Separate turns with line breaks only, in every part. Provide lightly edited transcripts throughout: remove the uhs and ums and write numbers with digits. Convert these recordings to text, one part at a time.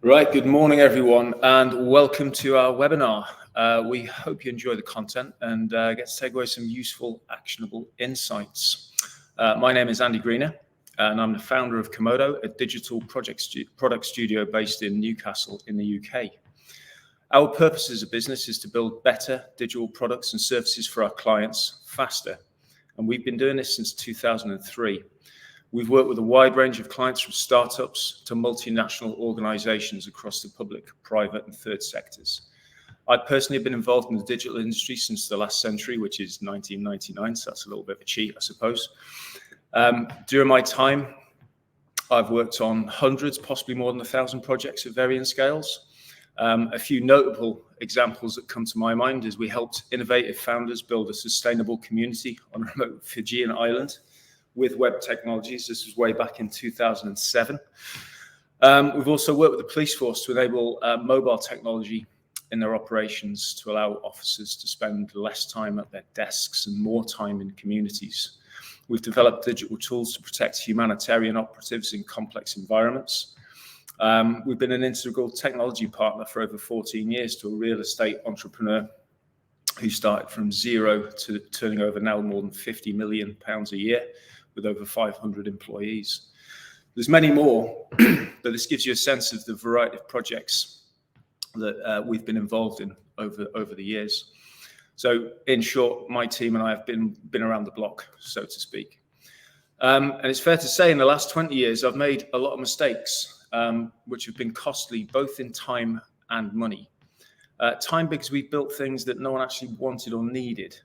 Right, good morning everyone and welcome to our webinar. We hope you enjoy the content and get to take away some useful, actionable insights. My name is Andy Greener and I'm the founder of Komodo, a digital product studio based in Newcastle in the UK. Our purpose as a business is to build better digital products and services for our clients faster. And we've been doing this since 2003. We've worked with a wide range of clients from startups to multinational organizations across the public, private and third sectors. I personally have been involved in the digital industry since the last century, which is 1999, so that's a little bit of a cheat, I suppose. During my time, I've worked on hundreds, possibly more than 1,000 projects at varying scales. A few notable examples that come to my mind is we helped innovative founders build a sustainable community on a remote Fijian island with web technologies. This was way back in 2007. We've also worked with the police force to enable mobile technology in their operations to allow officers to spend less time at their desks and more time in communities. We've developed digital tools to protect humanitarian operatives in complex environments. We've been an integral technology partner for over 14 years to a real estate entrepreneur who started from zero to turning over now more than £50 million a year with over 500 employees. There's many more, but this gives you a sense of the variety of projects that we've been involved in over the years. So in short, my team and I have been around the block, so to speak. And it's fair to say in the last 20 years, I've made a lot of mistakes, which have been costly, both in time and money. Time because we built things that no one actually wanted or needed.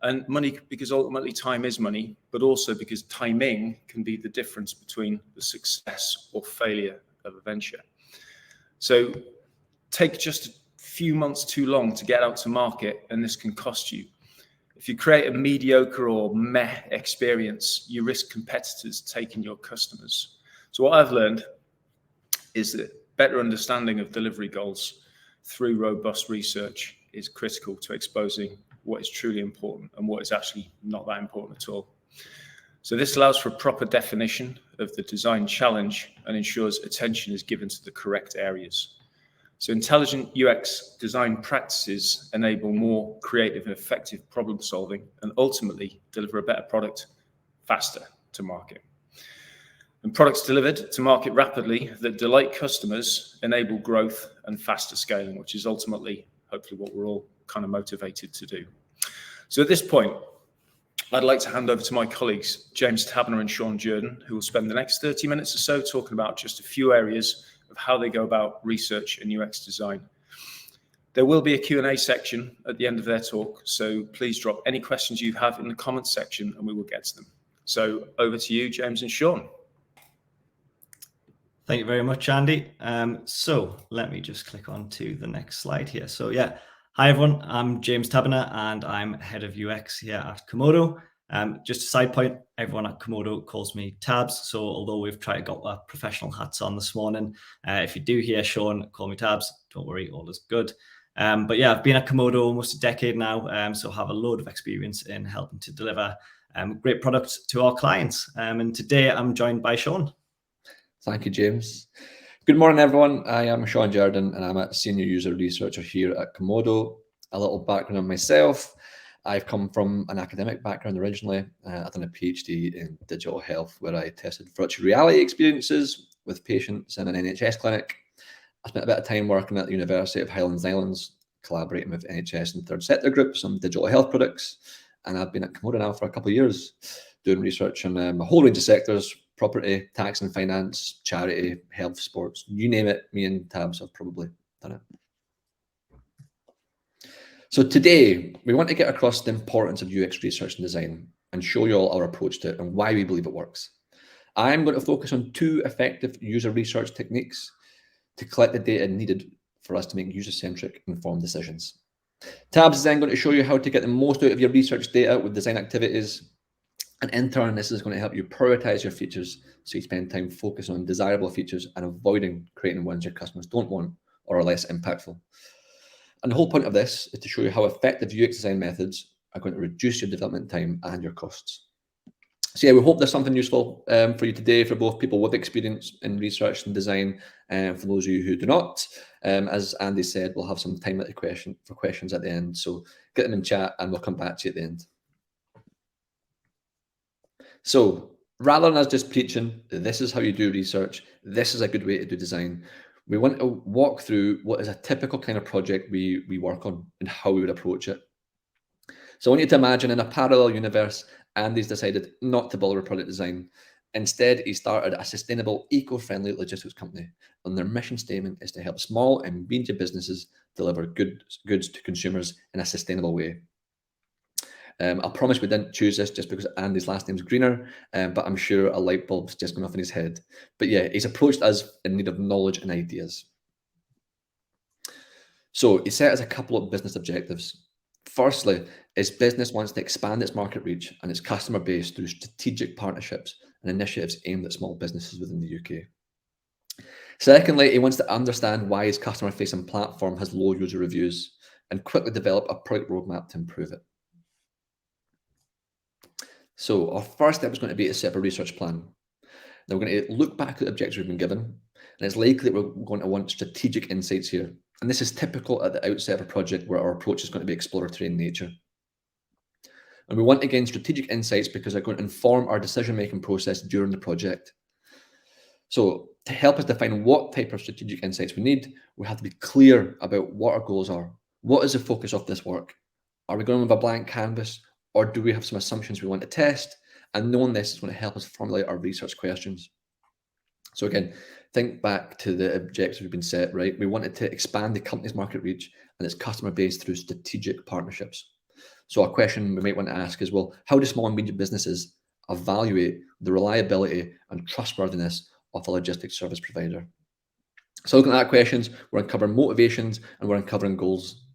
And money because ultimately time is money, but also because timing can be the difference between the success or failure of a venture. So take just a few months too long to get out to market and this can cost you. If you create a mediocre or meh experience, you risk competitors taking your customers. So what I've learned is that better understanding of delivery goals through robust research is critical to exposing what is truly important and what is actually not that important at all. So this allows for a proper definition of the design challenge and ensures attention is given to the correct areas. So intelligent UX design practices enable more creative and effective problem solving and ultimately deliver a better product faster to market. And products delivered to market rapidly that delight customers enable growth and faster scaling, which is ultimately, hopefully, what we're all kind of motivated to do. So at this point, I'd like to hand over to my colleagues, James Taberner and Shaun, who will spend the next 30 minutes or so talking about just a few areas of how they go about research and UX design. There will be a Q&A section at the end of their talk, so please drop any questions you have in the comments section and we will get to them. So over to you, James and Shaun.
Thank you very much, Andy. So let me just click on to the next slide here. So yeah, hi everyone, I'm James Taberner and I'm head of UX here at Komodo. Just a side point, everyone at Komodo calls me Tabs. So although we've tried to got our professional hats on this morning, if you do hear Shaun call me Tabs, don't worry, all is good. But yeah, I've been at Komodo almost a decade now, so have a load of experience in helping to deliver great products to our clients. And today I'm joined by Shaun.
Thank you, James. Good morning, everyone. I am Shaun and I'm a senior user researcher here at Komodo. A little background on myself. I've come from an academic background originally. I've done a PhD in digital health where I tested virtual reality experiences with patients in an NHS clinic. I spent a bit of time working at the University of Highlands Islands, collaborating with NHS and third sector groups on digital health products. And I've been at Komodo now for a couple of years, doing research on a whole range of sectors: property, tax and finance, charity, health, sports, you name it, me and Tabs have probably done it. So today, we want to get across the importance of UX research and design and show you all our approach to it and why we believe it works. I'm going to focus on 2 effective user research techniques to collect the data needed for us to make user-centric informed decisions. Tabs is then going to show you how to get the most out of your research data with design activities. And in turn, this is going to help you prioritize your features so you spend time focusing on desirable features and avoiding creating ones your customers don't want or are less impactful. And the whole point of this is to show you how effective UX design methods are going to reduce your development time and your costs. So yeah, we hope there's something useful for you today for both people with experience in research and design, and for those of you who do not. As Andy said, we'll have some time at the questions at the end. So get them in chat and we'll come back to you at the end. So rather than us just preaching, this is how you do research, this is a good way to do design, we want to walk through what is a typical kind of project we work on and how we would approach it. So I want you to imagine in a parallel universe, Andy's decided not to bother with product design. Instead, he started a sustainable, eco-friendly logistics company, and their mission statement is to help small and medium businesses deliver goods to consumers in a sustainable way. I promise we didn't choose this just because Andy's last name's Greener, but I'm sure a light bulb's just gone off in his head. But yeah, he's approached us in need of knowledge and ideas. So he set us a couple of business objectives. Firstly, his business wants to expand its market reach and its customer base through strategic partnerships and initiatives aimed at small businesses within the UK. Secondly, he wants to understand why his customer-facing platform has low user reviews and quickly develop a product roadmap to improve it. So our first step is going to be to set up a research plan. Now we're going to look back at the objectives we've been given, and it's likely that we're going to want strategic insights here. And this is typical at the outset of a project where our approach is going to be exploratory in nature. And we want, again, strategic insights because they're going to inform our decision-making process during the project. So to help us define what type of strategic insights we need, we have to be clear about what our goals are. What is the focus of this work? Are we going with a blank canvas, or do we have some assumptions we want to test? And knowing this is going to help us formulate our research questions. So again, think back to the objectives we've been set, right? We wanted to expand the company's market reach and its customer base through strategic partnerships. So a question we might want to ask is, well, how do small and medium businesses evaluate the reliability and trustworthiness of a logistics service provider? So looking at that questions, we're uncovering motivations and we're uncovering goals.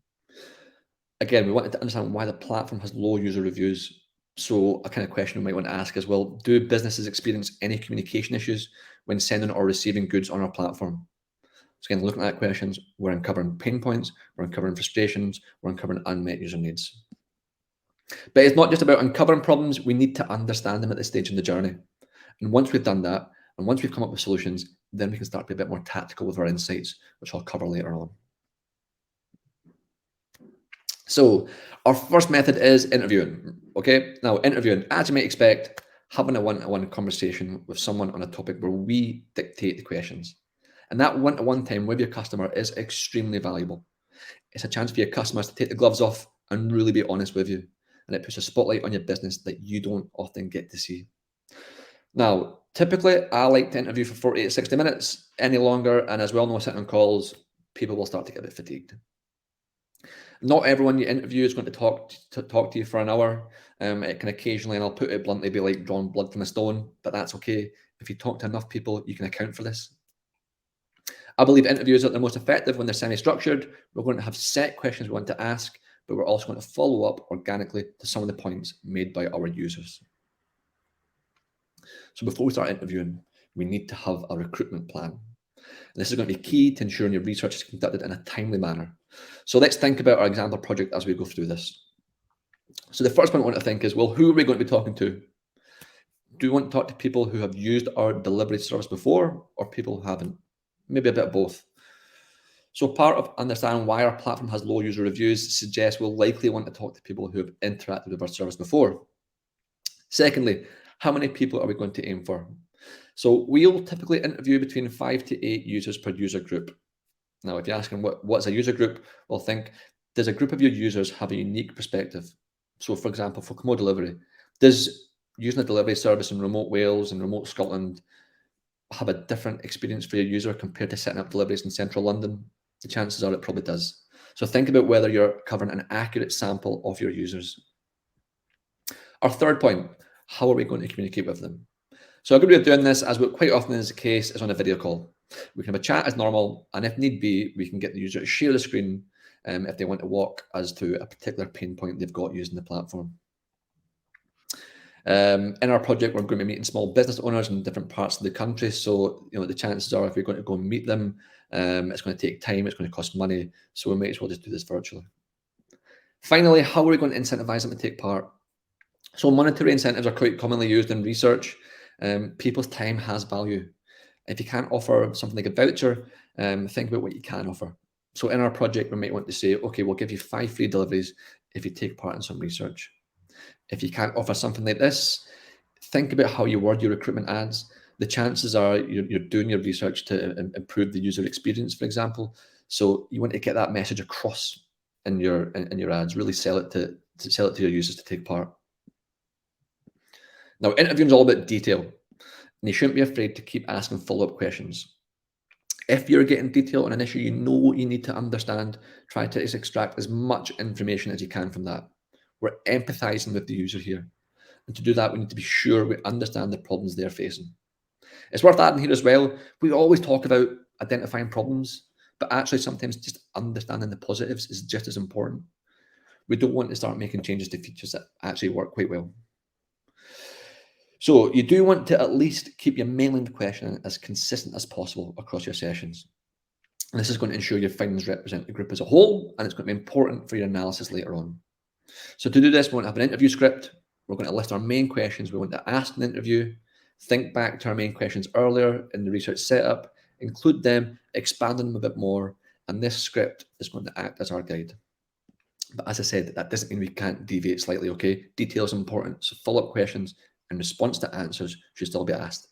Again, we wanted to understand why the platform has low user reviews. So a kind of question we might want to ask is, well, do businesses experience any communication issues when sending or receiving goods on our platform? So again, looking at questions, we're uncovering pain points, we're uncovering frustrations, we're uncovering unmet user needs. But it's not just about uncovering problems, we need to understand them at this stage in the journey. And once we've done that, and once we've come up with solutions, then we can start to be a bit more tactical with our insights, which I'll cover later on. So our first method is interviewing, okay? Now, interviewing, as you might expect, having a one-to-one conversation with someone on a topic where we dictate the questions. And that one-to-one time with your customer is extremely valuable. It's a chance for your customers to take the gloves off and really be honest with you. And it puts a spotlight on your business that you don't often get to see. Now, typically, I like to interview for 40 to 60 minutes. Any longer, and as well know, sitting on calls, people will start to get a bit fatigued. Not everyone you interview is going to talk to you for an hour. It can occasionally, and I'll put it bluntly, be like drawing blood from a stone, but that's okay. If you talk to enough people, you can account for this. I believe interviews are the most effective when they're semi-structured. We're going to have set questions we want to ask, but we're also going to follow up organically to some of the points made by our users. So before we start interviewing, we need to have a recruitment plan. And this is going to be key to ensuring your research is conducted in a timely manner. So let's think about our example project as we go through this. So the first point I want to think is, well, who are we going to be talking to? Do we want to talk to people who have used our delivery service before, or people who haven't? Maybe a bit of both. So part of understanding why our platform has low user reviews suggests we'll likely want to talk to people who have interacted with our service before. Secondly, how many people are we going to aim for? So we'll typically interview between 5 to 8 users per user group. Now, if you're asking what's a user group, well, think, does a group of your users have a unique perspective? So for example, for Komodo delivery, does using a delivery service in remote Wales and remote Scotland have a different experience for your user compared to setting up deliveries in central London? The chances are it probably does. So think about whether you're covering an accurate sample of your users. Our third point, how are we going to communicate with them? So a good way of doing this, as quite often is the case, is on a video call. We can have a chat as normal, and if need be, we can get the user to share the screen if they want to walk us to a particular pain point they've got using the platform. In our project, we're going to be meeting small business owners in different parts of the country. So, the chances are if we're going to go and meet them, it's going to take time, it's going to cost money. So we might as well just do this virtually. Finally, how are we going to incentivize them to take part? So monetary incentives are quite commonly used in research. People's time has value. If you can't offer something like a voucher, think about what you can offer. So in our project, we might want to say, okay, we'll give you 5 free deliveries if you take part in some research. If you can't offer something like this, think about how you word your recruitment ads. The chances are you're doing your research to improve the user experience, for example. So you want to get that message across in your ads. Really sell it to your users to take part. Now, interviewing is all about detail, and you shouldn't be afraid to keep asking follow-up questions. If you're getting detail on an issue you know what you need to understand, try to extract as much information as you can from that. We're empathizing with the user here. And to do that, we need to be sure we understand the problems they're facing. It's worth adding here as well, we always talk about identifying problems, but actually sometimes just understanding the positives is just as important. We don't want to start making changes to features that actually work quite well. So you do want to at least keep your mainland question as consistent as possible across your sessions. And this is going to ensure your findings represent the group as a whole, and it's going to be important for your analysis later on. So to do this, we want to have an interview script. We're going to list our main questions we want to ask in the interview, think back to our main questions earlier in the research setup, include them, expand on them a bit more, and this script is going to act as our guide. But as I said, that doesn't mean we can't deviate slightly, okay? Detail is important, so follow-up questions in response to answers should still be asked.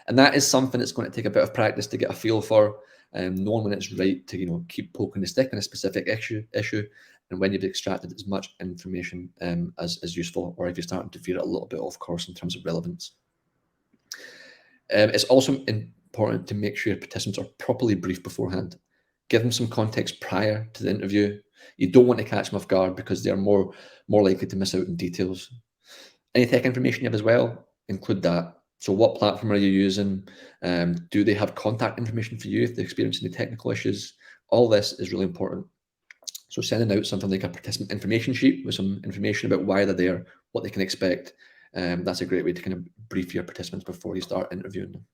And that is something that's going to take a bit of practice to get a feel for, knowing when it's right to keep poking the stick in a specific issue, and when you've extracted as much information as useful, or if you're starting to veer it a little bit off course in terms of relevance. It's also important to make sure your participants are properly briefed beforehand. Give them some context prior to the interview. You don't want to catch them off guard because they're more likely to miss out on details. Any tech information you have as well, include that. So what platform are you using? Do they have contact information for you if they're experiencing any technical issues? All this is really important. So sending out something like a participant information sheet with some information about why they're there, what they can expect. That's a great way to kind of brief your participants before you start interviewing them.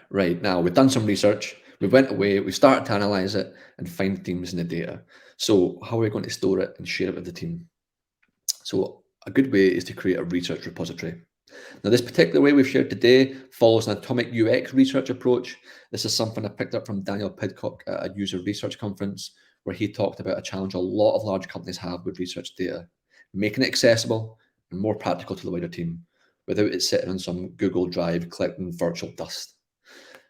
Right, now we've done some research. We went away, we started to analyze it and find themes in the data. So how are we going to store it and share it with the team? So a good way is to create a research repository. Now, this particular way we've shared today follows an atomic UX research approach. This is something I picked up from Daniel Pidcock at a user research conference, where he talked about a challenge a lot of large companies have with research data, making it accessible and more practical to the wider team, without it sitting on some Google Drive collecting virtual dust.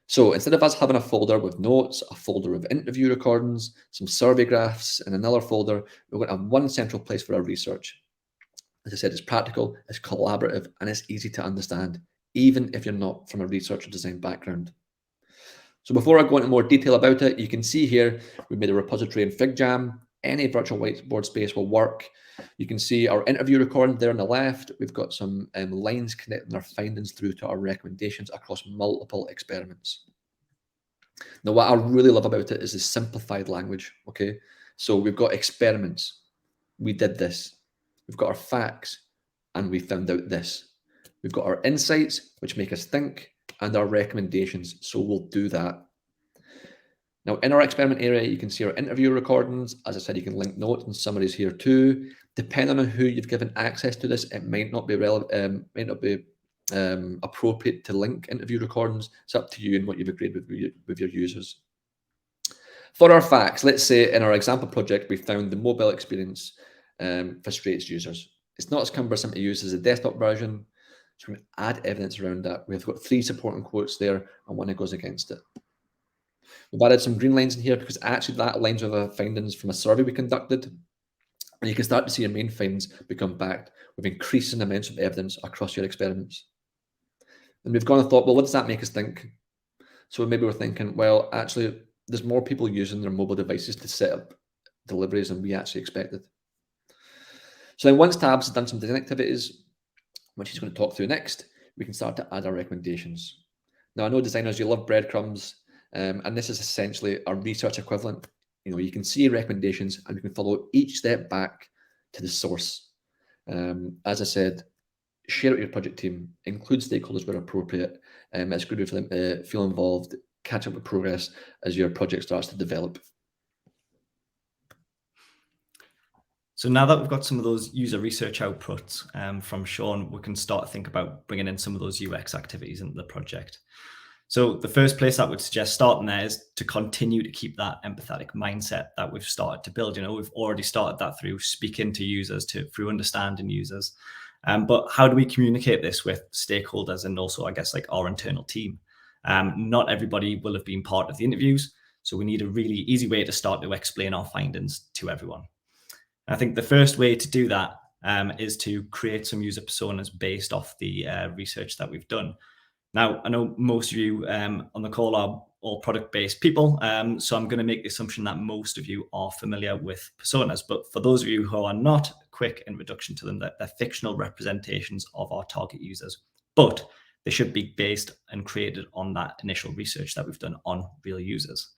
So instead of us having a folder with notes, a folder of interview recordings, some survey graphs, and another folder, we're going to have one central place for our research. As I said, it's practical, it's collaborative, and it's easy to understand, even if you're not from a research or design background. So before I go into more detail about it, you can see here, we've made a repository in FigJam. Any virtual whiteboard space will work. You can see our interview recording there on the left. We've got some lines connecting our findings through to our recommendations across multiple experiments. Now, what I really love about it is the simplified language, okay? So we've got experiments. We did this. We've got our facts, and we found out this. We've got our insights, which make us think, and our recommendations, so we'll do that. Now, in our experiment area, you can see our interview recordings. As I said, you can link notes and summaries here too. Depending on who you've given access to this, it might not be relevant, might not be appropriate to link interview recordings. It's up to you and what you've agreed with your users. For our facts, let's say in our example project, we found the mobile experience frustrates users. It's not as cumbersome to use as the desktop version, so we're going to add evidence around that. We've got 3 supporting quotes there and one that goes against it. We've added some green lines in here because actually that aligns with our findings from a survey we conducted, and you can start to see your main findings become backed with increasing amounts of evidence across your experiments. And we've gone and thought, well, what does that make us think? So maybe we're thinking, well, actually, there's more people using their mobile devices to set up deliveries than we actually expected. So then once Tabs has done some design activities, which he's going to talk through next, we can start to add our recommendations. Now, I know designers, you love breadcrumbs, and this is essentially a research equivalent. You can see recommendations and you can follow each step back to the source. As I said, share it with your project team, include stakeholders where appropriate. It's good for them to feel involved, catch up with progress as your project starts to develop.
So now that we've got some of those user research outputs from Shaun, we can start to think about bringing in some of those UX activities into the project. So the first place I would suggest starting there is to continue to keep that empathetic mindset that we've started to build. We've already started that through speaking to users, through understanding users. But how do we communicate this with stakeholders and also, I guess, like our internal team? Not everybody will have been part of the interviews, so we need a really easy way to start to explain our findings to everyone. I think the first way to do that is to create some user personas based off the research that we've done. Now, I know most of you on the call are all product-based people, so I'm going to make the assumption that most of you are familiar with personas. But for those of you who are not, a quick introduction to them, that they're fictional representations of our target users, but they should be based and created on that initial research that we've done on real users.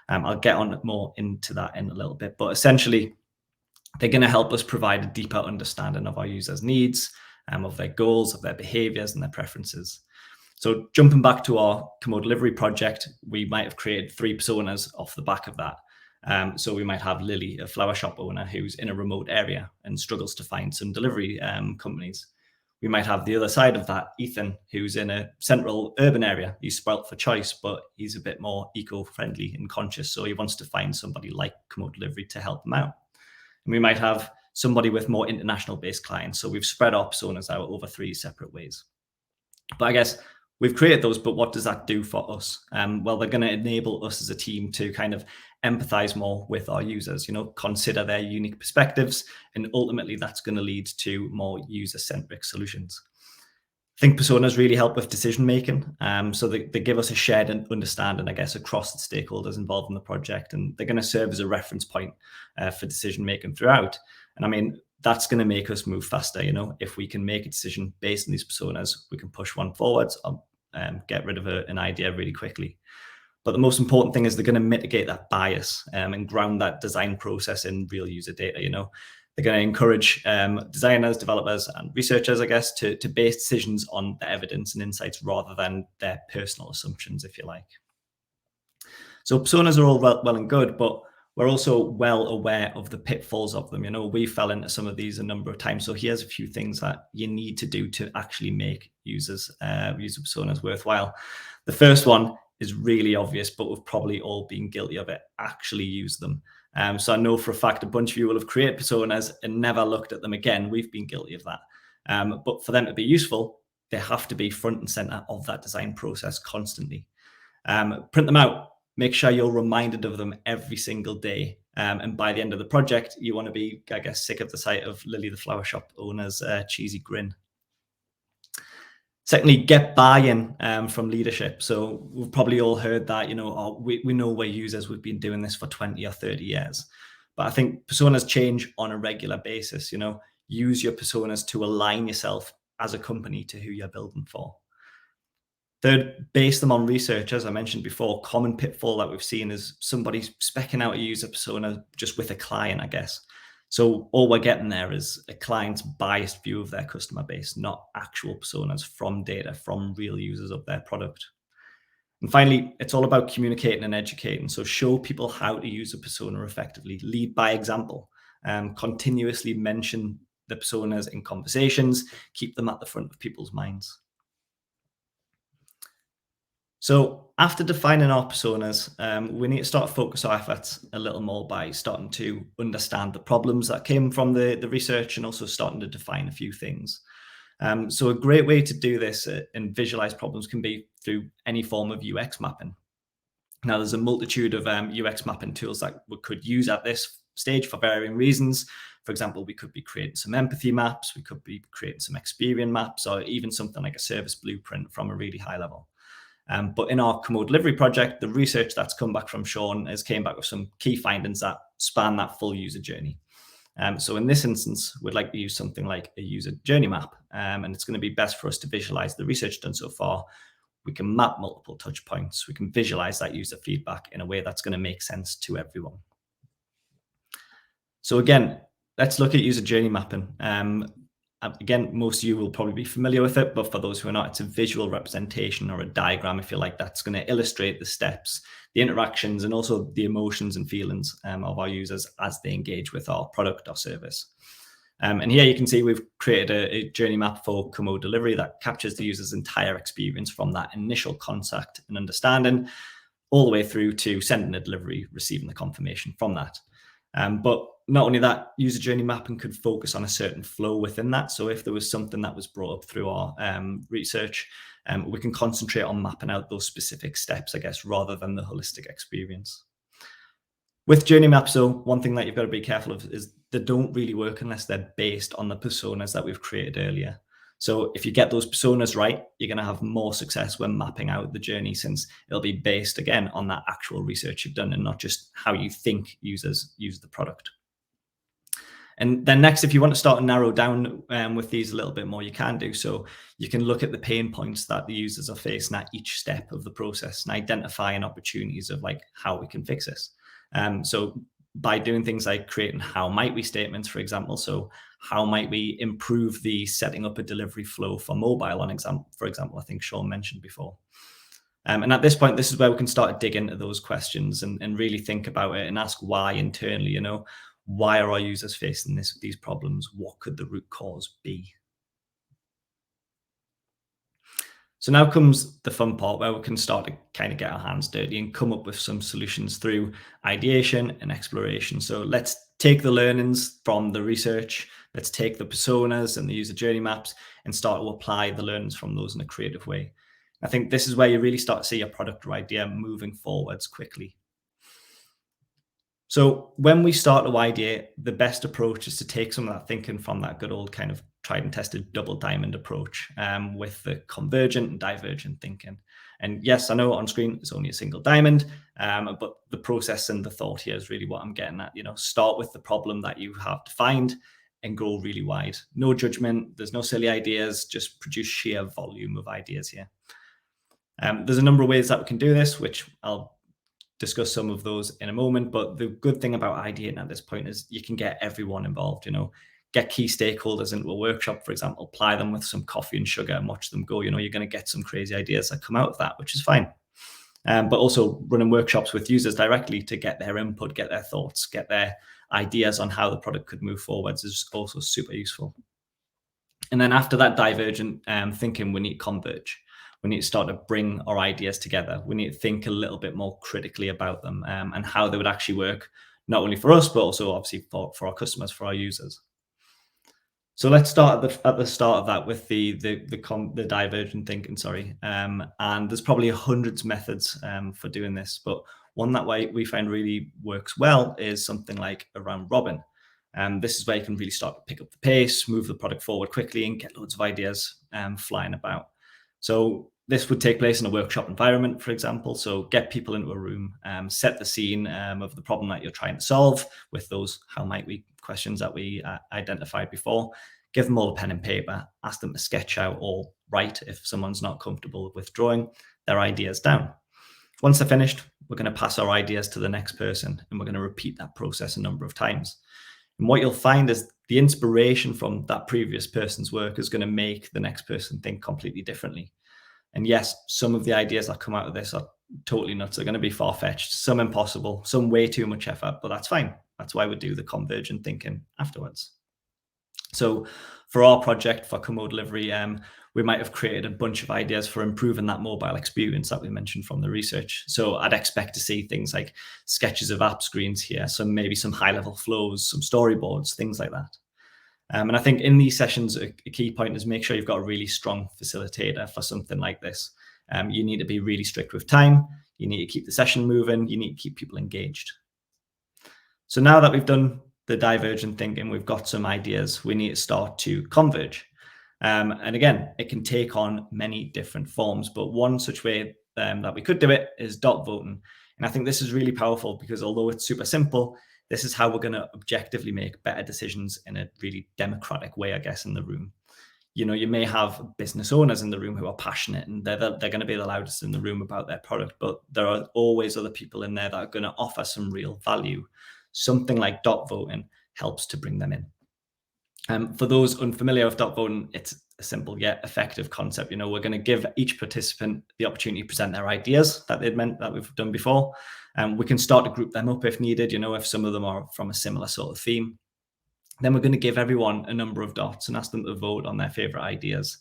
I'll get on more into that in a little bit, but essentially, they're going to help us provide a deeper understanding of our users' needs, of their goals, of their behaviors and their preferences. So jumping back to our Komodo delivery project, we might have created 3 personas off the back of that. So we might have Lily, a flower shop owner who's in a remote area and struggles to find some delivery companies. We might have the other side of that, Ethan, who's in a central urban area. He's spoilt for choice, but he's a bit more eco-friendly and conscious. So he wants to find somebody like Komodo delivery to help him out. And we might have somebody with more international-based clients. So we've spread our personas out over 3 separate ways. But I guess we've created those, but what does that do for us? Well, they're going to enable us as a team to kind of empathize more with our users, consider their unique perspectives, and ultimately that's going to lead to more user-centric solutions. I think personas really help with decision making. So they give us a shared understanding, I guess, across the stakeholders involved in the project, and they're going to serve as a reference point for decision making throughout. And I mean, that's going to make us move faster. If we can make a decision based on these personas, we can push one forwards or get rid of an idea really quickly. But the most important thing is they're going to mitigate that bias and ground that design process in real user data. They're going to encourage designers, developers, and researchers, I guess, to base decisions on the evidence and insights rather than their personal assumptions, if you like. So personas are all well and good, but we're also well aware of the pitfalls of them. We fell into some of these a number of times. So here's a few things that you need to do to actually make user personas worthwhile. The first one is really obvious, but we've probably all been guilty of it. Actually use them. So I know for a fact a bunch of you will have created personas and never looked at them again. We've been guilty of that. But for them to be useful, they have to be front and center of that design process constantly. Print them out. Make sure you're reminded of them every single day. And by the end of the project, you want to be, I guess, sick of the sight of Lily, the flower shop owner's cheesy grin. Secondly, get buy-in from leadership. So we've probably all heard that, we know we're users, we've been doing this for 20 or 30 years. But I think personas change on a regular basis. Use your personas to align yourself as a company to who you're building for. Third, base them on research. As I mentioned before, common pitfall that we've seen is somebody speccing out a user persona just with a client, I guess. So all we're getting there is a client's biased view of their customer base, not actual personas from data, from real users of their product. And finally, it's all about communicating and educating. So show people how to use a persona effectively, lead by example, continuously mention the personas in conversations, keep them at the front of people's minds. So after defining our personas, we need to start to focus our efforts a little more by starting to understand the problems that came from the research and also starting to define a few things. So a great way to do this and visualize problems can be through any form of UX mapping. Now, there's a multitude of UX mapping tools that we could use at this stage for varying reasons. For example, we could be creating some empathy maps, we could be creating some experience maps, or even something like a service blueprint from a really high level. But in our Komodo delivery project, the research that's come back from Shaun came back with some key findings that span that full user journey. So in this instance, we'd like to use something like a user journey map, and it's going to be best for us to visualize the research done so far. We can map multiple touch points. We can visualize that user feedback in a way that's going to make sense to everyone. So again, let's look at user journey mapping. Again, most of you will probably be familiar with it, but for those who are not, it's a visual representation or a diagram, if you like, that's going to illustrate the steps, the interactions, and also the emotions and feelings of our users as they engage with our product or service. And here you can see we've created a journey map for Komodo delivery that captures the user's entire experience from that initial contact and understanding all the way through to sending a delivery, receiving the confirmation from that. But not only that, user journey mapping could focus on a certain flow within that. So if there was something that was brought up through our research, we can concentrate on mapping out those specific steps, I guess, rather than the holistic experience. With journey maps, though, one thing that you've got to be careful of is they don't really work unless they're based on the personas that we've created earlier. So if you get those personas right, you're going to have more success when mapping out the journey, since it'll be based, again, on that actual research you've done and not just how you think users use the product. And then next, if you want to start and narrow down with these a little bit more, you can do so. You can look at the pain points that the users are facing at each step of the process and identifying opportunities of like how we can fix this. So by doing things like creating how might we statements, for example. So how might we improve the setting up a delivery flow for mobile, for example, I think Shaun mentioned before. And at this point, this is where we can start to dig into those questions and really think about it and ask why internally, you know, why are our users facing these problems? What could the root cause be? So now comes the fun part where we can start to kind of get our hands dirty and come up with some solutions through ideation and exploration. So let's take the learnings from the research, let's take the personas and the user journey maps and start to apply the learnings from those in a creative way. I think this is where you really start to see your product or idea moving forwards quickly. So when we start to ideate, the best approach is to take some of that thinking from that good old kind of tried and tested double diamond approach with the convergent and divergent thinking. And yes, I know on screen it's only a single diamond, but the process and the thought here is really what I'm getting at. You know, start with the problem that you have defined and go really wide. No judgment, there's no silly ideas, just produce sheer volume of ideas here. There's a number of ways that we can do this, which I'll discuss some of those in a moment. But the good thing about ideating at this point is you can get everyone involved, you know, get key stakeholders into a workshop, for example, apply them with some coffee and sugar and watch them go. You know, you're going to get some crazy ideas that come out of that, which is fine. But also running workshops with users directly to get their input, get their thoughts, get their ideas on how the product could move forwards is also super useful. And then after that divergent thinking, we need to converge. We need to start to bring our ideas together. We need to think a little bit more critically about them and how they would actually work, not only for us, but also obviously for our customers, for our users. So let's start at the start of that with the divergent thinking, and there's probably hundreds of methods for doing this, but one that we find really works well is something like a round robin. This is where you can really start to pick up the pace, move the product forward quickly, and get loads of ideas flying about. So this would take place in a workshop environment, for example. So get people into a room, set the scene of the problem that you're trying to solve with those how might we questions that we identified before. Give them all a pen and paper, ask them to sketch out or write, if someone's not comfortable with drawing, their ideas down. Once they're finished, we're going to pass our ideas to the next person, and we're going to repeat that process a number of times. And what you'll find is the inspiration from that previous person's work is going to make the next person think completely differently. And yes, some of the ideas that come out of this are totally nuts. They're going to be far-fetched, some impossible, some way too much effort, but that's fine. That's why we do the convergent thinking afterwards. So for our project for Komodo delivery, we might have created a bunch of ideas for improving that mobile experience that we mentioned from the research. So I'd expect to see things like sketches of app screens here, maybe some high-level flows, some storyboards, things like that. And I think in these sessions, a key point is make sure you've got a really strong facilitator for something like this. You need to be really strict with time. You need to keep the session moving. You need to keep people engaged. So now that we've done the divergent thinking, we've got some ideas, we need to start to converge. And again, it can take on many different forms, but one such way that we could do it is dot voting. And I think this is really powerful because although it's super simple, this is how we're going to objectively make better decisions in a really democratic way, I guess, in the room. You know, you may have business owners in the room who are passionate and they're going to be the loudest in the room about their product, but there are always other people in there that are going to offer some real value. Something like dot voting helps to bring them in. For those unfamiliar with dot voting, it's a simple yet effective concept. We're going to give each participant the opportunity to present their ideas that we've done before. We can start to group them up if needed, if some of them are from a similar sort of theme. Then we're going to give everyone a number of dots and ask them to vote on their favorite ideas.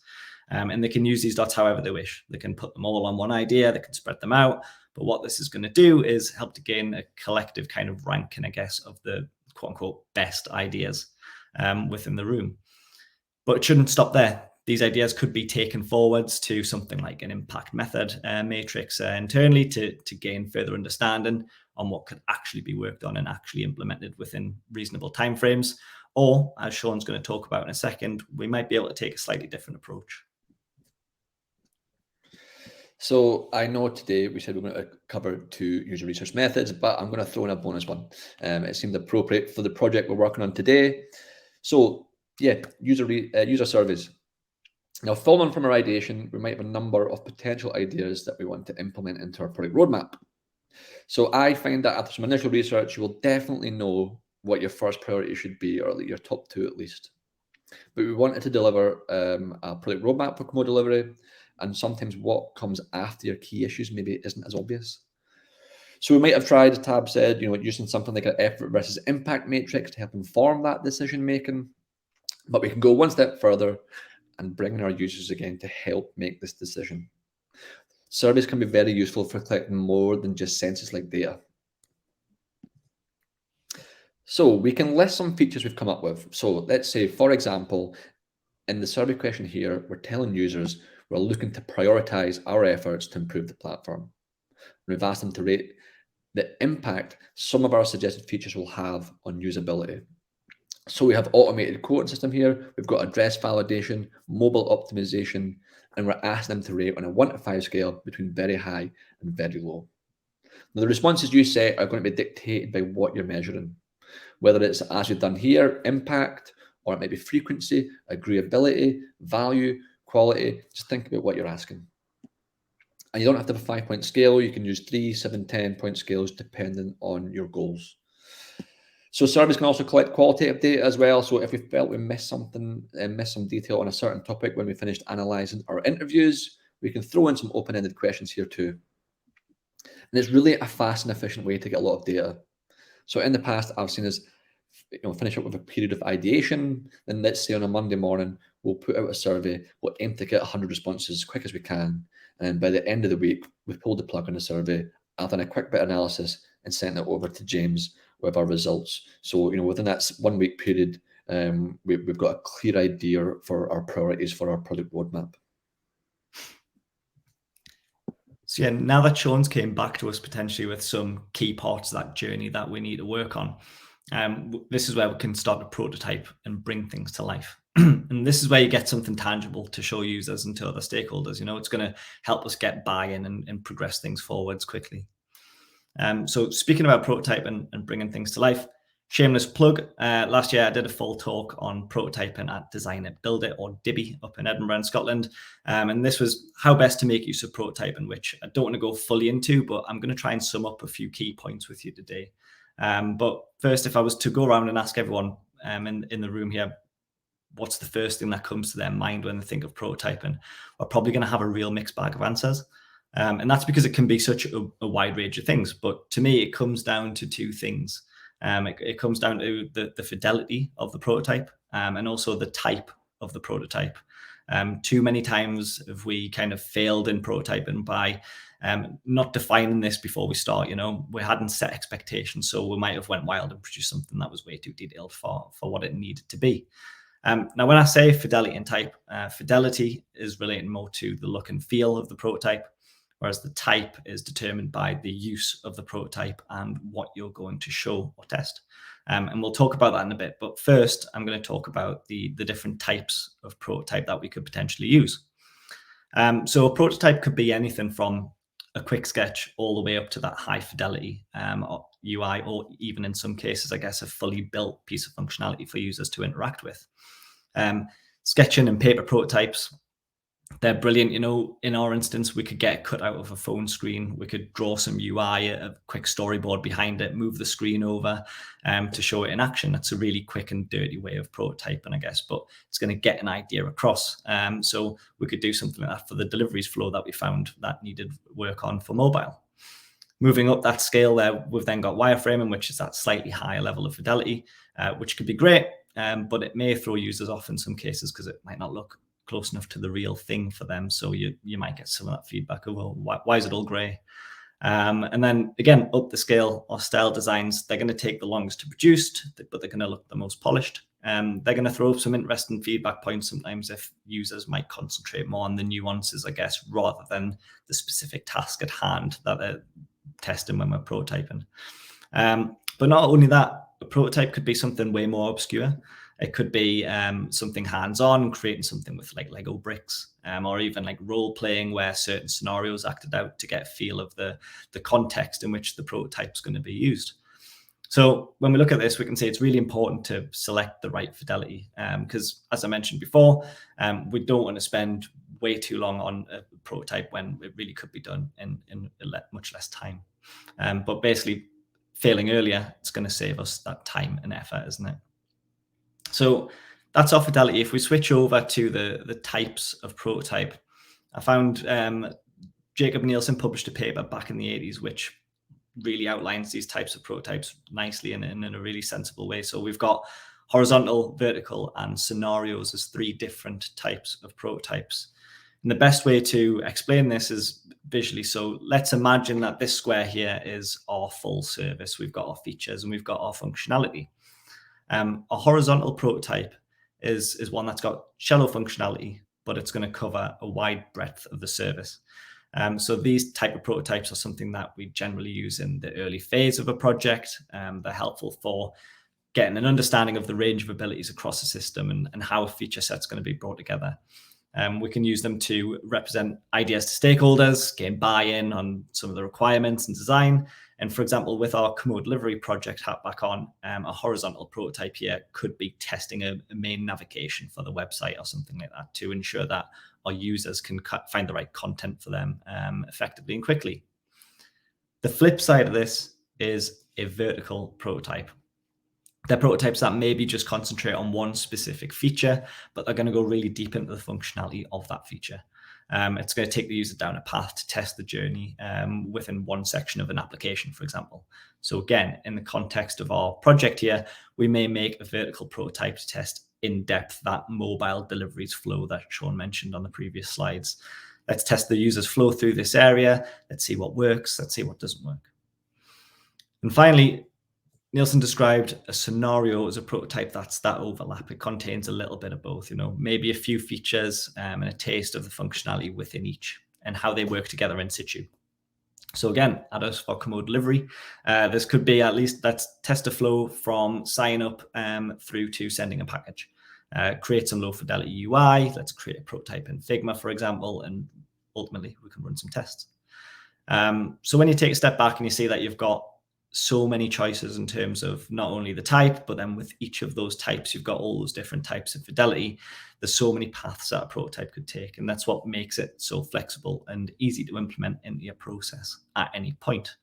And they can use these dots however they wish. They can put them all on one idea, they can spread them out. But what this is going to do is help to gain a collective kind of ranking, I guess, of the quote unquote best ideas within the room. But it shouldn't stop there. These ideas could be taken forwards to something like an impact method matrix internally to gain further understanding on what could actually be worked on and actually implemented within reasonable timeframes. Or, as Shaun's going to talk about in a second, we might be able to take a slightly different approach.
So I know today we said we're going to cover 2 user research methods, but I'm going to throw in a bonus one. It seemed appropriate for the project we're working on today. So yeah, user surveys. Now, following from our ideation, we might have a number of potential ideas that we want to implement into our product roadmap. So I find that after some initial research, you will definitely know what your first priority should be, or your top 2 at least. But we wanted to deliver a product roadmap for Komodo delivery, and sometimes what comes after your key issues maybe isn't as obvious. So we might have tried, as Tab said, using something like an effort versus impact matrix to help inform that decision making. But we can go one step further and bring in our users again to help make this decision. Surveys can be very useful for collecting more than just census-like data. So we can list some features we've come up with. So let's say, for example, in the survey question here, we're telling users we're looking to prioritize our efforts to improve the platform. We've asked them to rate the impact some of our suggested features will have on usability. So we have automated quoting system here. We've got address validation, mobile optimization, and we're asking them to rate on a 1 to 5 scale between very high and very low. Now, the responses you set are going to be dictated by what you're measuring, whether it's, as we've done here, impact, or it might be frequency, agreeability, value, quality. Just think about what you're asking. And you don't have to have a 5-point scale. You can use 3, 7, 10-point scales depending on your goals. So surveys can also collect qualitative data as well. So if we felt we missed something and missed some detail on a certain topic when we finished analysing our interviews, we can throw in some open-ended questions here too. And it's really a fast and efficient way to get a lot of data. So in the past, I've seen us finish up with a period of ideation. Then let's say on a Monday morning, we'll put out a survey. We'll aim to get 100 responses as quick as we can. And by the end of the week, we've pulled the plug on the survey. I've done a quick bit of analysis and sent it over to James with our results. So, within that 1 week period, we've got a clear idea for our priorities for our product roadmap.
So yeah, now that Shaun's came back to us potentially with some key parts of that journey that we need to work on, this is where we can start to prototype and bring things to life. And this is where you get something tangible to show users and to other stakeholders. It's going to help us get buy-in and progress things forwards quickly. So speaking about prototyping and bringing things to life, shameless plug, last year I did a full talk on prototyping at Design It, Build It, or DIBI up in Edinburgh in Scotland. And this was how best to make use of prototyping, which I don't want to go fully into, but I'm going to try and sum up a few key points with you today. But first, if I was to go around and ask everyone in the room here, what's the first thing that comes to their mind when they think of prototyping, we're probably going to have a real mixed bag of answers. And that's because it can be such a wide range of things. But to me, it comes down to 2 things. It comes down to the fidelity of the prototype and also the type of the prototype. Too many times have we kind of failed in prototyping by not defining this before we start. We hadn't set expectations, so we might have went wild and produced something that was way too detailed for what it needed to be. Now, when I say fidelity and type, fidelity is relating more to the look and feel of the prototype, whereas the type is determined by the use of the prototype and what you're going to show or test. And we'll talk about that in a bit. But first, I'm going to talk about the different types of prototype that we could potentially use. So a prototype could be anything from a quick sketch all the way up to that high fidelity UI, or even in some cases, I guess, a fully built piece of functionality for users to interact with. Sketching and paper prototypes They're brilliant. You know, in our instance, we could get it cut out of a phone screen. We could draw some UI, a quick storyboard behind it, move the screen over to show it in action. That's a really quick and dirty way of prototyping, I guess, but it's going to get an idea across. So we could do something like that for the deliveries flow that we found that needed work on for mobile. Moving up that scale there, we've then got wireframing, which is that slightly higher level of fidelity, which could be great, but it may throw users off in some cases because it might not look close enough to the real thing for them. So you might get some of that feedback of, well, why is it all gray? And then again, up the scale, our style designs, they're going to take the longest to produce, but they're going to look the most polished. They're going to throw up some interesting feedback points sometimes if users might concentrate more on the nuances, I guess, rather than the specific task at hand that they're testing when we're prototyping. But not only that, a prototype could be something way more obscure. It could be something hands-on, creating something with like Lego bricks, or even like role-playing where certain scenarios acted out to get a feel of the context in which the prototype is going to be used. So when we look at this, we can say it's really important to select the right fidelity because, as I mentioned before, we don't want to spend way too long on a prototype when it really could be done in much less time. But basically, failing earlier, it's going to save us that time and effort, isn't it? So that's our fidelity. If we switch over to the types of prototype, I found Jacob Nielsen published a paper back in the 80s, which really outlines these types of prototypes nicely and in a really sensible way. So we've got horizontal, vertical, and scenarios as 3 different types of prototypes. And the best way to explain this is visually. So let's imagine that this square here is our full service. We've got our features and we've got our functionality. A horizontal prototype is one that's got shallow functionality, but it's going to cover a wide breadth of the service. So these type of prototypes are something that we generally use in the early phase of a project. They're helpful for getting an understanding of the range of abilities across the system and how a feature set's going to be brought together. We can use them to represent ideas to stakeholders, gain buy-in on some of the requirements and design. And for example, with our Komodo delivery project hat back on, a horizontal prototype here could be testing a main navigation for the website or something like that to ensure that our users can find the right content for them effectively and quickly. The flip side of this is a vertical prototype. They're prototypes that maybe just concentrate on one specific feature, but they're going to go really deep into the functionality of that feature. It's going to take the user down a path to test the journey within one section of an application, for example. So again, in the context of our project here, we may make a vertical prototype to test in depth that mobile deliveries flow that Shaun mentioned on the previous slides. Let's test the user's flow through this area. Let's see what works. Let's see what doesn't work. And finally, Nielsen described a scenario as a prototype that's that overlap. It contains a little bit of both, maybe a few features and a taste of the functionality within each and how they work together in situ. So again, at us for Komodo delivery, this could be at least let's test a flow from sign up through to sending a package. Create some low fidelity UI. Let's create a prototype in Figma, for example, and ultimately we can run some tests. So when you take a step back and you see that you've got so many choices in terms of not only the type, but then with each of those types, you've got all those different types of fidelity. There's so many paths that a prototype could take, and that's what makes it so flexible and easy to implement into your process at any point.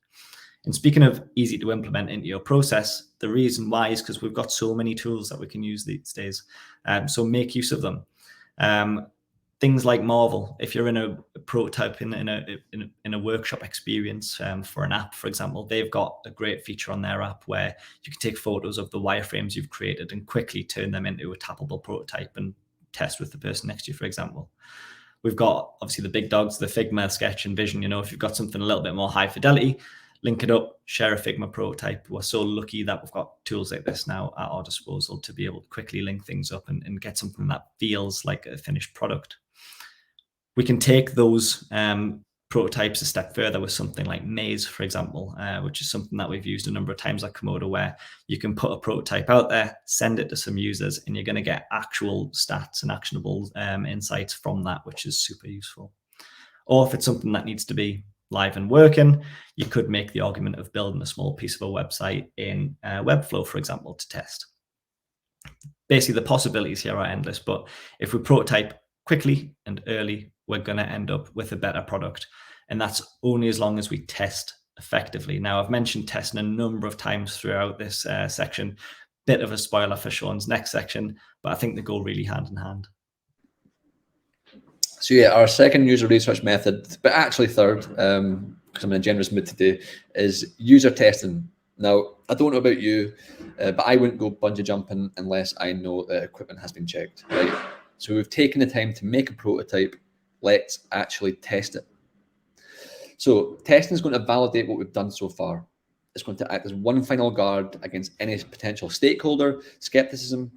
And speaking of easy to implement into your process, the reason why is because we've got so many tools that we can use these days. So make use of them. Things like Marvel, if you're in a prototype in a workshop experience for an app, for example, they've got a great feature on their app where you can take photos of the wireframes you've created and quickly turn them into a tappable prototype and test with the person next to you, for example. We've got obviously the big dogs, the Figma, Sketch, and Vision. If you've got something a little bit more high fidelity, link it up, share a Figma prototype. We're so lucky that we've got tools like this now at our disposal to be able to quickly link things up and get something that feels like a finished product. We can take those prototypes a step further with something like Maze, for example, which is something that we've used a number of times at Komodo, where you can put a prototype out there, send it to some users, and you're going to get actual stats and actionable insights from that, which is super useful. Or if it's something that needs to be live and working, you could make the argument of building a small piece of a website in Webflow, for example, to test. Basically, the possibilities here are endless, but if we prototype quickly and early, we're going to end up with a better product. And that's only as long as we test effectively. Now, I've mentioned testing a number of times throughout this section. Bit of a spoiler for Shaun's next section, but I think they go really hand in hand.
So yeah, our second user research method, but actually third, because I'm in a generous mood today, is user testing. Now, I don't know about you, but I wouldn't go bungee jumping unless I know that equipment has been checked, right? So we've taken the time to make a prototype. Let's actually test it. So testing is going to validate what we've done so far. It's going to act as one final guard against any potential stakeholder skepticism,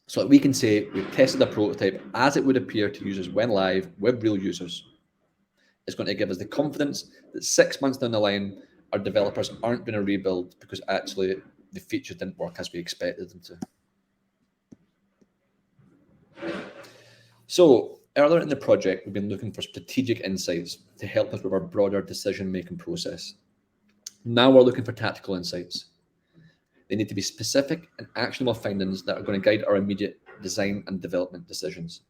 so that we can say we've tested a prototype as it would appear to users when live with real users. It's going to give us the confidence that 6 months down the line, our developers aren't going to rebuild because actually the features didn't work as we expected them to. So earlier in the project, we've been looking for strategic insights to help us with our broader decision-making process. Now we're looking for tactical insights. They need to be specific and actionable findings that are going to guide our immediate design and development decisions.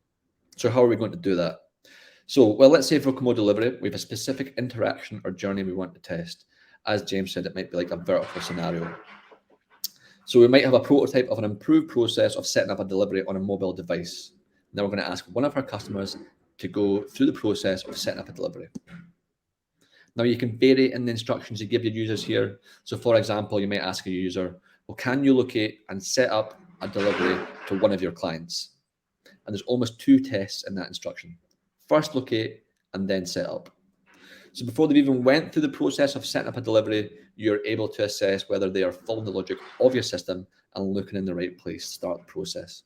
So how are we going to do that? So, well, let's say for Komodo delivery, we have a specific interaction or journey we want to test. As James said, it might be like a vertical scenario. So we might have a prototype of an improved process of setting up a delivery on a mobile device. Now we're going to ask one of our customers to go through the process of setting up a delivery. Now you can vary in the instructions you give your users here. So for example, you might ask a user, well, can you locate and set up a delivery to one of your clients? And there's almost 2 tests in that instruction. First locate and then set up. So before they've even went through the process of setting up a delivery, you're able to assess whether they are following the logic of your system and looking in the right place to start the process.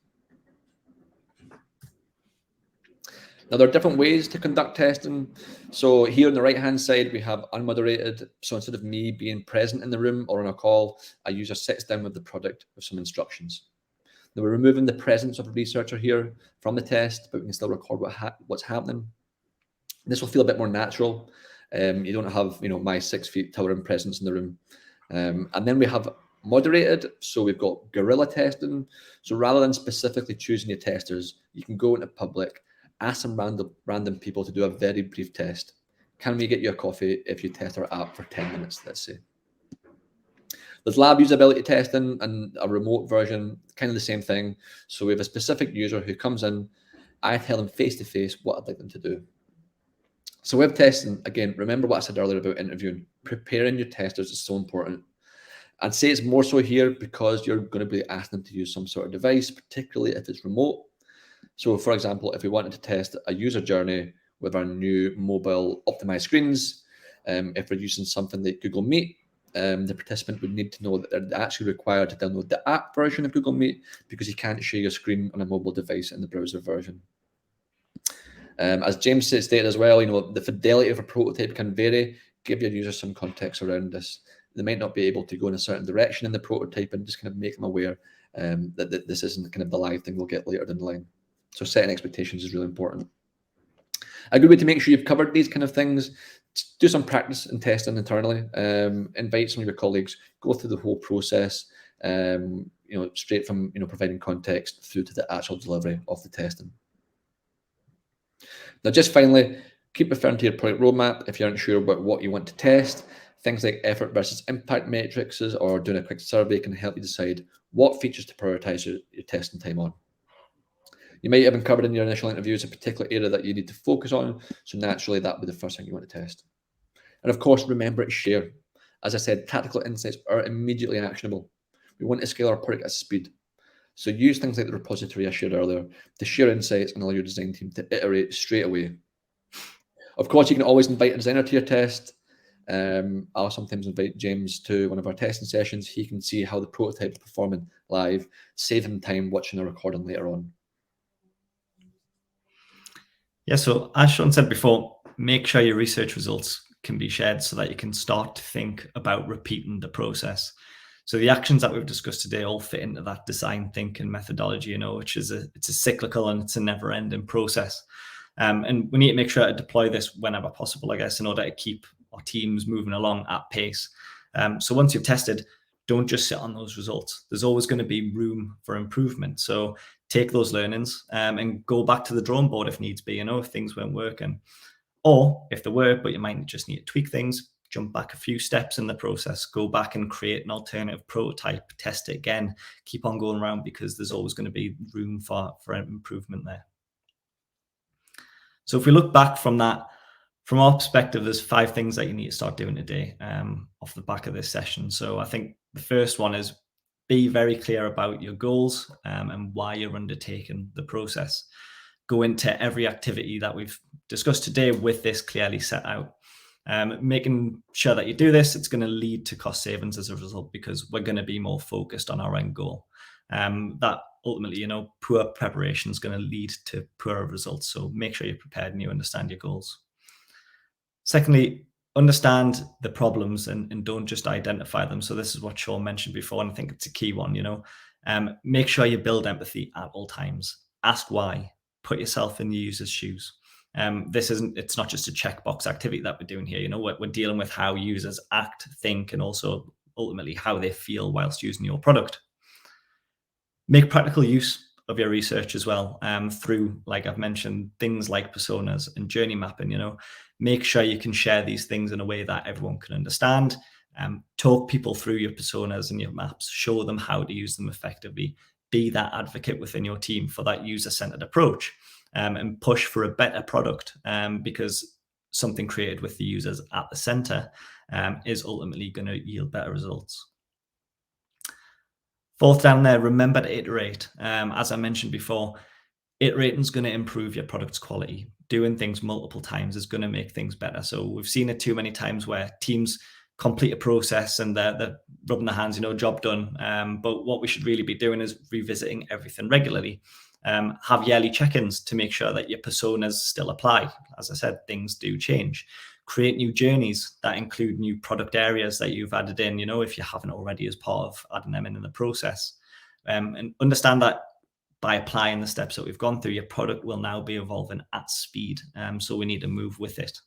Now, there are different ways to conduct testing. So here on the right-hand side, we have unmoderated. So instead of me being present in the room or on a call, a user sits down with the product with some instructions. Now, we're removing the presence of a researcher here from the test, but we can still record what's happening. This will feel a bit more natural. You don't have, my 6 feet towering presence in the room. And then we have moderated. So we've got guerrilla testing. So rather than specifically choosing your testers, you can go into public, ask some random people to do a very brief test. Can we get you a coffee if you test our app for 10 minutes, let's say? There's lab usability testing and a remote version, kind of the same thing. So we have a specific user who comes in, I tell them face-to-face what I'd like them to do. So web testing, again, remember what I said earlier about interviewing. Preparing your testers is so important. I'd say it's more so here because you're going to be asking them to use some sort of device, particularly if it's remote. So for example, if we wanted to test a user journey with our new mobile optimized screens, if we're using something like Google Meet, the participant would need to know that they're actually required to download the app version of Google Meet because you can't share your screen on a mobile device in the browser version. As James stated as well, the fidelity of a prototype can vary. Give your users some context around this. They might not be able to go in a certain direction in the prototype, and just kind of make them aware that this isn't kind of the live thing we'll get later down the line. So setting expectations is really important. A good way to make sure you've covered these kind of things, do some practice and testing internally. Invite some of your colleagues, go through the whole process, straight from providing context through to the actual delivery of the testing. Now, just finally, keep referring to your product roadmap if you're unsure about what you want to test. Things like effort versus impact matrices or doing a quick survey can help you decide what features to prioritize your testing time on. You might have covered in your initial interviews a particular area that you need to focus on, so naturally that would be the first thing you want to test. And of course, remember to share. As I said, tactical insights are immediately actionable. We want to scale our product at speed. So use things like the repository I shared earlier to share insights and allow your design team to iterate straight away. Of course, you can always invite a designer to your test. I'll sometimes invite James to one of our testing sessions. He can see how the prototype is performing live, save him time watching a recording later on.
Yeah, so as Shaun said before, make sure your research results can be shared so that you can start to think about repeating the process. So the actions that we've discussed today all fit into that design thinking methodology, which is it's a cyclical and it's a never-ending process. And we need to make sure to deploy this whenever possible, I guess, in order to keep our teams moving along at pace. So once you've tested, don't just sit on those results. There's always going to be room for improvement. So take those learnings and go back to the drawing board if needs be, if things weren't working. Or if they were, but you might just need to tweak things, jump back a few steps in the process, go back and create an alternative prototype, test it again, keep on going around, because there's always going to be room for improvement there. So if we look back from that, from our perspective, there's 5 things that you need to start doing today off the back of this session. So I think the first one is be very clear about your goals and why you're undertaking the process. Go into every activity that we've discussed today with this clearly set out. Making sure that you do this, it's going to lead to cost savings as a result, because we're going to be more focused on our end goal. That ultimately, poor preparation is going to lead to poorer results. So make sure you're prepared and you understand your goals. Secondly, understand the problems and don't just identify them. So this is what Shaun mentioned before, and I think it's a key one. Make sure you build empathy at all times. Ask why. Put yourself in the user's shoes. It's not just a checkbox activity that we're doing here. We're dealing with how users act, think, and also ultimately how they feel whilst using your product. Make practical use of your research as well through, like I've mentioned, things like personas and journey mapping. Make sure you can share these things in a way that everyone can understand. Talk people through your personas and your maps. Show them how to use them effectively. Be that advocate within your team for that user-centered approach, and push for a better product, because something created with the users at the center is ultimately going to yield better results. Fourth down there, remember to iterate. As I mentioned before, iterating is going to improve your product's quality. Doing things multiple times is going to make things better. So we've seen it too many times where teams complete a process and they're rubbing their hands, job done. But what we should really be doing is revisiting everything regularly. Have yearly check-ins to make sure that your personas still apply. As I said, things do change. Create new journeys that include new product areas that you've added in, if you haven't already, as part of adding them in the process. And understand that by applying the steps that we've gone through, your product will now be evolving at speed. So we need to move with it.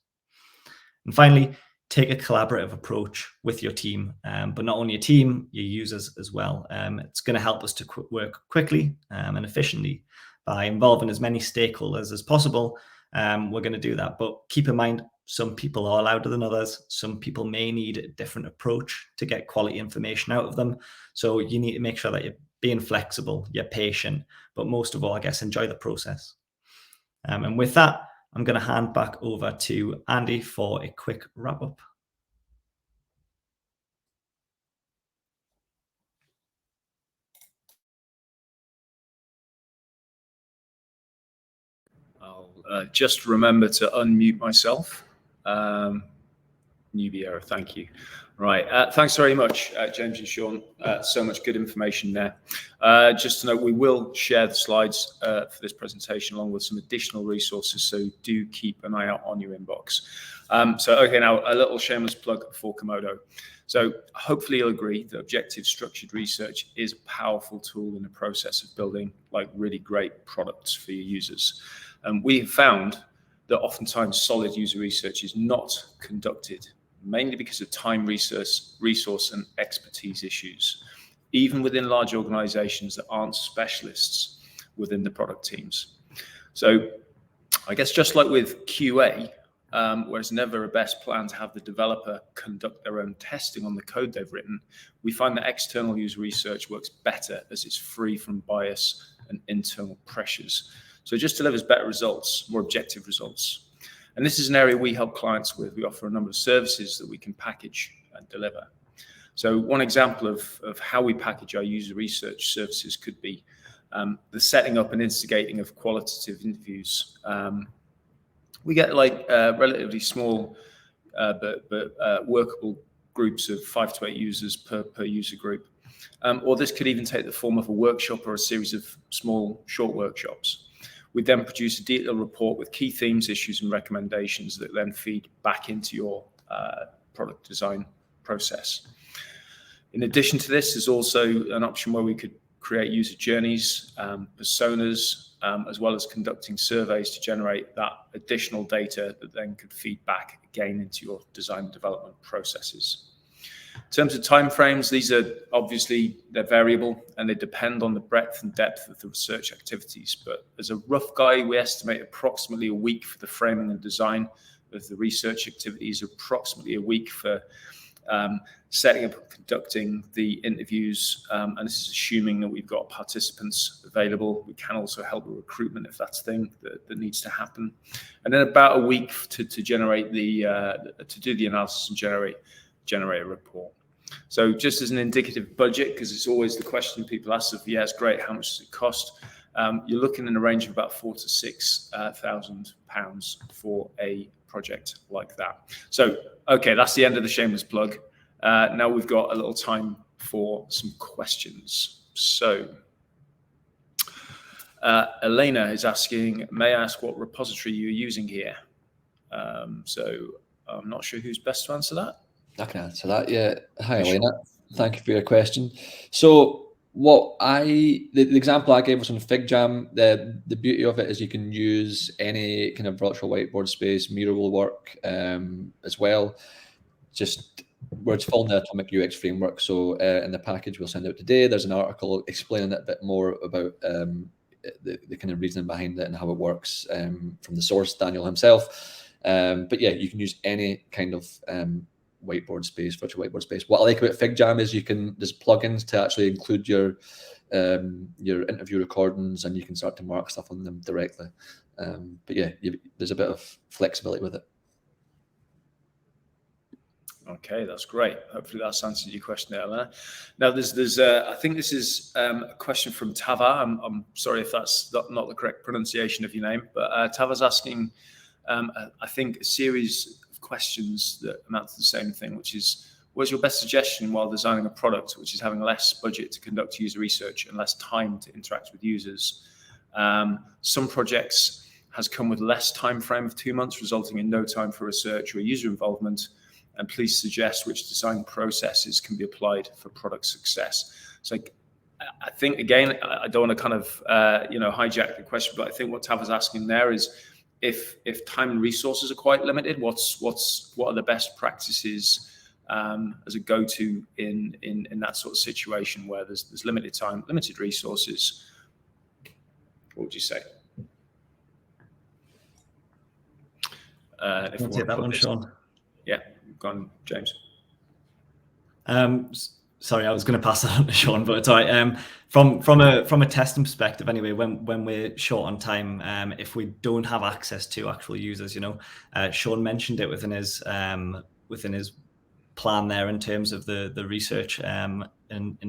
And finally, take a collaborative approach with your team, but not only your team, your users as well. It's going to help us to work quickly and efficiently by involving as many stakeholders as possible. We're going to do that, but keep in mind, some people are louder than others. Some people may need a different approach to get quality information out of them. So you need to make sure that you're being flexible, you're patient, but most of all, I guess, enjoy the process. And with that, I'm going to hand back over to Andy for a quick wrap up.
I'll just remember to unmute myself. Newbie error, thank you. Right, thanks very much, James and Shaun. So much good information there. Just to note, we will share the slides for this presentation along with some additional resources, so do keep an eye out on your inbox. Okay, now a little shameless plug for Komodo. So hopefully you'll agree that objective structured research is a powerful tool in the process of building really great products for your users. And we have found that oftentimes solid user research is not conducted, mainly because of time, resource and expertise issues, even within large organizations that aren't specialists within the product teams. So I guess just like with QA, where it's never a best plan to have the developer conduct their own testing on the code they've written, we find that external user research works better as it's free from bias and internal pressures. So it just delivers better results, more objective results. And this is an area we help clients with. We offer a number of services that we can package and deliver. So one example of how we package our user research services could be the setting up and instigating of qualitative interviews. We get relatively small but workable groups of 5 to 8 users per user group. Or this could even take the form of a workshop or a series of small, short workshops. We then produce a detailed report with key themes, issues, and recommendations that then feed back into your product design process. In addition to this, there's also an option where we could create user journeys, personas, as well as conducting surveys to generate that additional data that then could feed back again into your design and development processes. terms of timeframes, these are obviously, they're variable and they depend on the breadth and depth of the research activities. But as a rough guide, we estimate approximately a week for the framing and design of the research activities, approximately a week for setting up and conducting the interviews, and this is assuming that we've got participants available. We can also help with recruitment if that's the thing that needs to happen, and then about a week to generate to do the analysis and generate a report. So just as an indicative budget, because it's always the question people ask of, yeah, it's great, how much does it cost? You're looking in a range of about £4,000 to £6,000 for a project like that. So, okay, that's the end of the shameless plug. Now we've got a little time for some questions. So, Elena is asking, may I ask what repository you're using here? So I'm not sure who's best to answer that.
I can answer that, yeah. Hi, Elena. Thank you for your question. So the example I gave was on FigJam. The beauty of it is you can use any kind of virtual whiteboard space. Miro will work as well. We're following the Atomic UX framework. So in the package we'll send out today, there's an article explaining it a bit more about the kind of reasoning behind it and how it works from the source, Daniel himself. But yeah, you can use any kind of whiteboard space, virtual whiteboard space. What I like about FigJam is there's plugins to actually include your interview recordings, and you can start to mark stuff on them directly. But yeah, there's a bit of flexibility with it.
Okay, that's great. Hopefully that's answered your question there, Elena. Now there's I think this is a question from Tava. I'm sorry if that's not the correct pronunciation of your name, but Tava's asking I think a series of questions that amount to the same thing, which is, what's your best suggestion while designing a product which is having less budget to conduct user research and less time to interact with users? Some projects has come with less time frame of 2 months, resulting in no time for research or user involvement. And please suggest which design processes can be applied for product success. So I think, again, I don't want to kind of hijack the question, but I think what Tava's asking there is, if time and resources are quite limited, what are the best practices as a go-to in that sort of situation where there's limited time, limited resources? What would you say?
If you take that one, Shaun.
Yeah, go on, James.
Sorry, I was going to pass that on to Shaun, but it's all right. From a testing perspective, anyway, when we're short on time, if we don't have access to actual users, Shaun mentioned it within his plan there in terms of the research and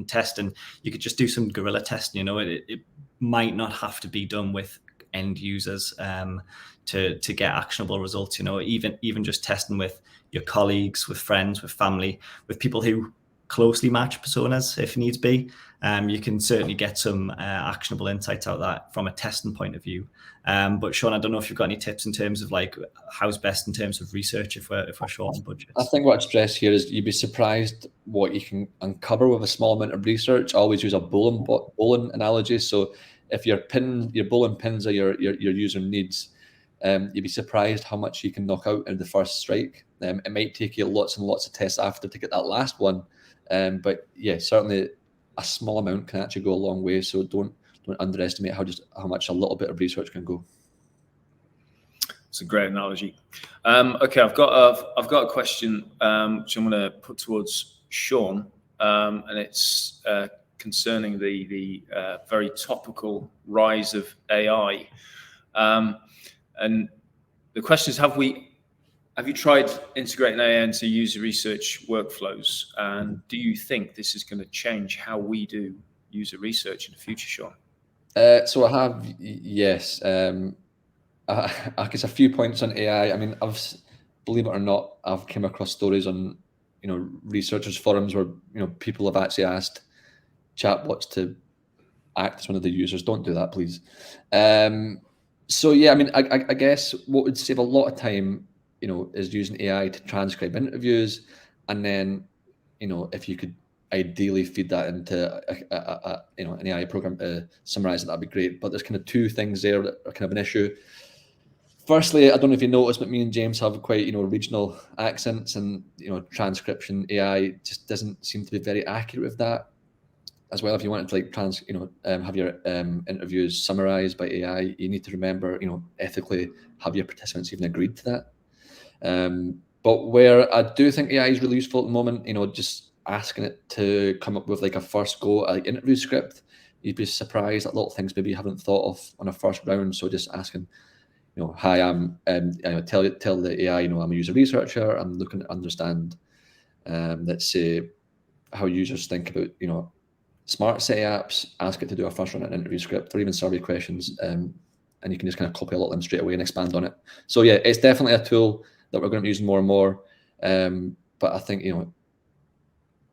testing. You could just do some guerrilla testing. It might not have to be done with end users to get actionable results. Even just testing with your colleagues, with friends, with family, with people who closely match personas if needs be. You can certainly get some actionable insights out of that from a testing point of view. But Shaun, I don't know if you've got any tips in terms of like how's best in terms of research if we're short on budgets.
I think what I'd stress here is you'd be surprised what you can uncover with a small amount of research. I always use a bowling analogy. So if your bowling pins are your user needs, you'd be surprised how much you can knock out in the first strike. It might take you lots and lots of tests after to get that last one. But yeah, certainly a small amount can actually go a long way. So don't underestimate how much a little bit of research can go.
It's a great analogy. Okay, I've got a question which I'm going to put towards Shaun, and it's concerning the very topical rise of AI. And the question is, have you tried integrating AI into user research workflows? And do you think this is going to change how we do user research in the future, Shaun?
So I have, yes. I guess a few points on AI. I mean, believe it or not, I've come across stories on, researchers forums where, people have actually asked chatbots to act as one of the users. Don't do that, please. So yeah, I mean, I guess what would save a lot of time, is using AI to transcribe interviews, and then, if you could ideally feed that into an AI program to summarize it, that'd be great. But there's kind of two things there that are kind of an issue. Firstly, I don't know if you noticed, but me and James have quite, regional accents, and transcription AI just doesn't seem to be very accurate with that. As well, if you wanted to have your interviews summarized by AI, you need to remember, ethically, have your participants even agreed to that? But where I do think AI is really useful at the moment, just asking it to come up with like a first go interview script, you'd be surprised at little things maybe you haven't thought of on a first round. So just asking, hi, I'm tell the AI, I'm a user researcher. I'm looking to understand, let's say, how users think about, smart city apps. Ask it to do a first run interview script or even survey questions, and you can just kind of copy a lot of them straight away and expand on it. So yeah, it's definitely a tool that we're going to be using more and more. But I think,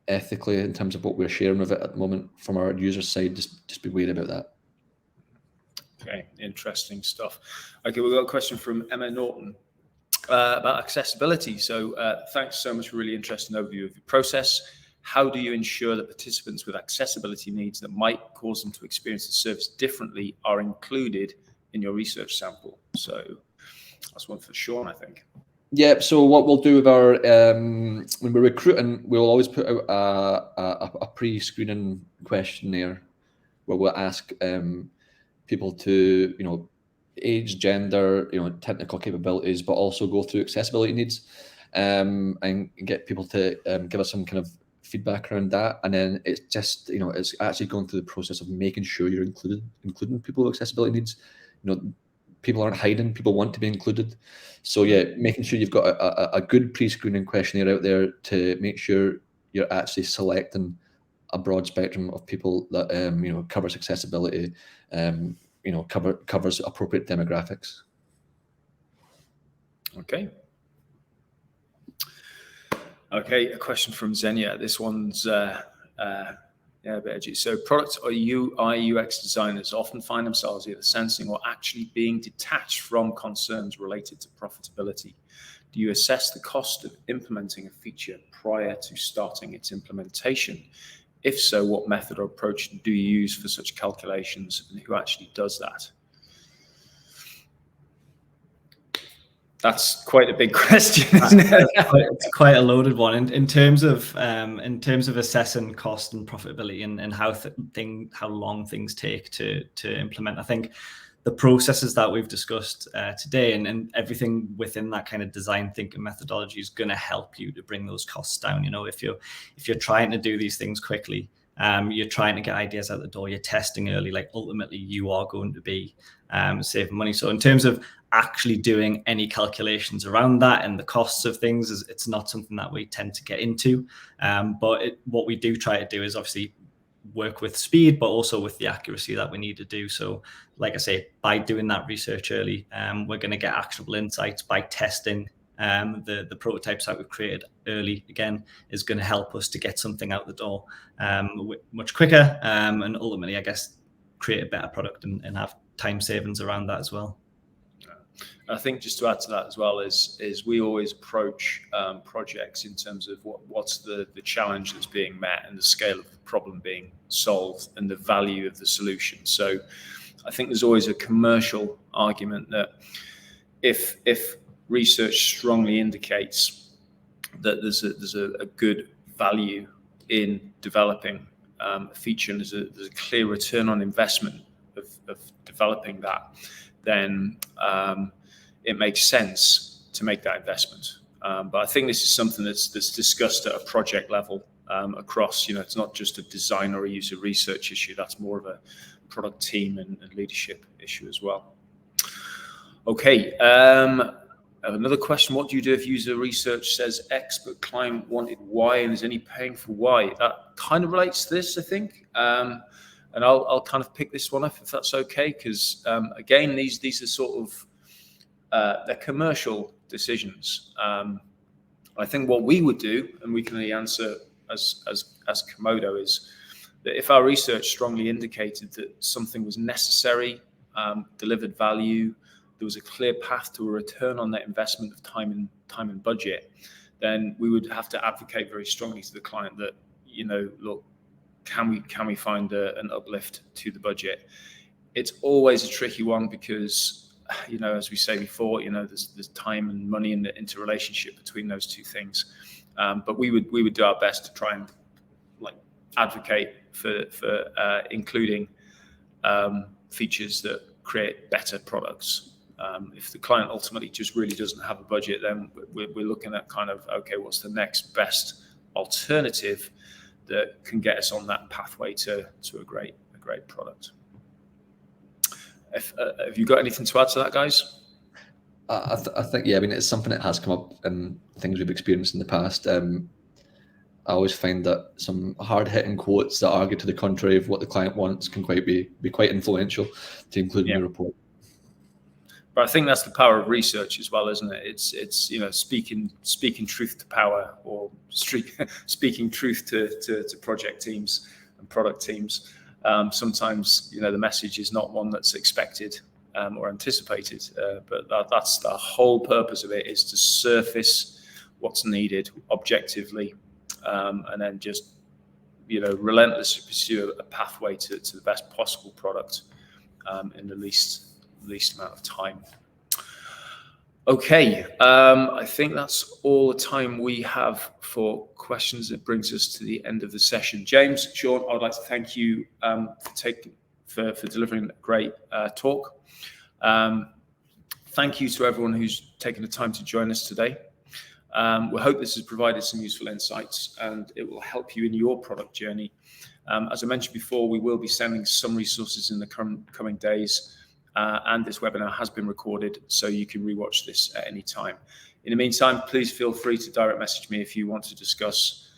ethically, in terms of what we're sharing with it at the moment from our user side, just be wary about that.
Okay, interesting stuff. Okay, we've got a question from Emma Norton about accessibility. So thanks so much for a really interesting overview of the process. How do you ensure that participants with accessibility needs that might cause them to experience the service differently are included in your research sample? So that's one for Shaun, I think.
Yeah, so what we'll do with our, when we're recruiting, we'll always put out a pre-screening questionnaire where we'll ask people to, age, gender, technical capabilities, but also go through accessibility needs, and get people to give us some kind of feedback around that. And then it's just, it's actually going through the process of making sure you're including people with accessibility needs. People aren't hiding, people want to be included. So yeah, making sure you've got a good pre-screening questionnaire out there to make sure you're actually selecting a broad spectrum of people that covers accessibility, covers appropriate demographics.
Okay. Okay, a question from Xenia. This one's a bit edgy. So product or UI UX designers often find themselves either sensing or actually being detached from concerns related to profitability. Do you assess the cost of implementing a feature prior to starting its implementation? If so, what method or approach do you use for such calculations, and who actually does that? That's quite a big question, isn't it?
It's quite a loaded one. In terms of assessing cost and profitability and how long things take to implement, I think the processes that we've discussed today and everything within that kind of design thinking methodology is going to help you to bring those costs down. If you're trying to do these things quickly, you're trying to get ideas out the door, you're testing early, like ultimately you are going to be saving money. So in terms of actually doing any calculations around that and the costs of things, it's not something that we tend to get into. But what we do try to do is obviously work with speed, but also with the accuracy that we need to do. So like I say, by doing that research early, we're going to get actionable insights. By testing the prototypes that we've created early, again, is going to help us to get something out the door much quicker, and ultimately, I guess, create a better product and have time savings around that as well.
I think just to add to that as well is we always approach projects in terms of what's the challenge that's being met and the scale of the problem being solved and the value of the solution. So I think there's always a commercial argument that if research strongly indicates that there's a good value in developing a feature and there's a clear return on investment of developing that, then it makes sense to make that investment. But I think this is something that's discussed at a project level across, it's not just a design or a user research issue, that's more of a product team and leadership issue as well. Okay, another question, what do you do if user research says X but client wanted Y and is only paying for Y? That kind of relates to this, I think. And I'll kind of pick this one up if that's okay, because again, these are sort of they're commercial decisions. I think what we would do, and we can only answer as Komodo, is that if our research strongly indicated that something was necessary, delivered value, there was a clear path to a return on that investment of time and budget, then we would have to advocate very strongly to the client that, look, can we find an uplift to the budget? It's always a tricky one because you know, as we say before, you know, there's time and money in the interrelationship between those two things. But we would do our best to try and like advocate for including features that create better products. If the client ultimately just really doesn't have a budget, then we're looking at kind of, okay, what's the next best alternative that can get us on that pathway to a great product. Have you got anything to add to that, guys?
I think, yeah, I mean, it's something that has come up in things we've experienced in the past. I always find that some hard-hitting quotes that argue to the contrary of what the client wants can be quite influential to include in the report.
But I think that's the power of research as well, isn't it? It's you know, speaking truth to power, or speaking truth to project teams and product teams. Sometimes, you know, the message is not one that's expected or anticipated, but that's the whole purpose of it, is to surface what's needed objectively, and then just, you know, relentlessly pursue a pathway to the best possible product in the least amount of time. Okay, I think that's all the time we have for questions. It brings us to the end of the session. James, Shaun, I'd like to thank you for delivering a great talk. Thank you to everyone who's taken the time to join us today. We hope this has provided some useful insights and it will help you in your product journey. As I mentioned before, we will be sending some resources in the coming days, and this webinar has been recorded, so you can rewatch this at any time. In the meantime, please feel free to direct message me if you want to discuss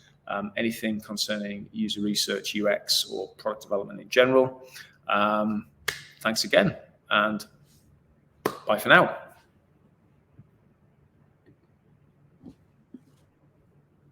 anything concerning user research, UX, or product development in general. Thanks again, and bye for now.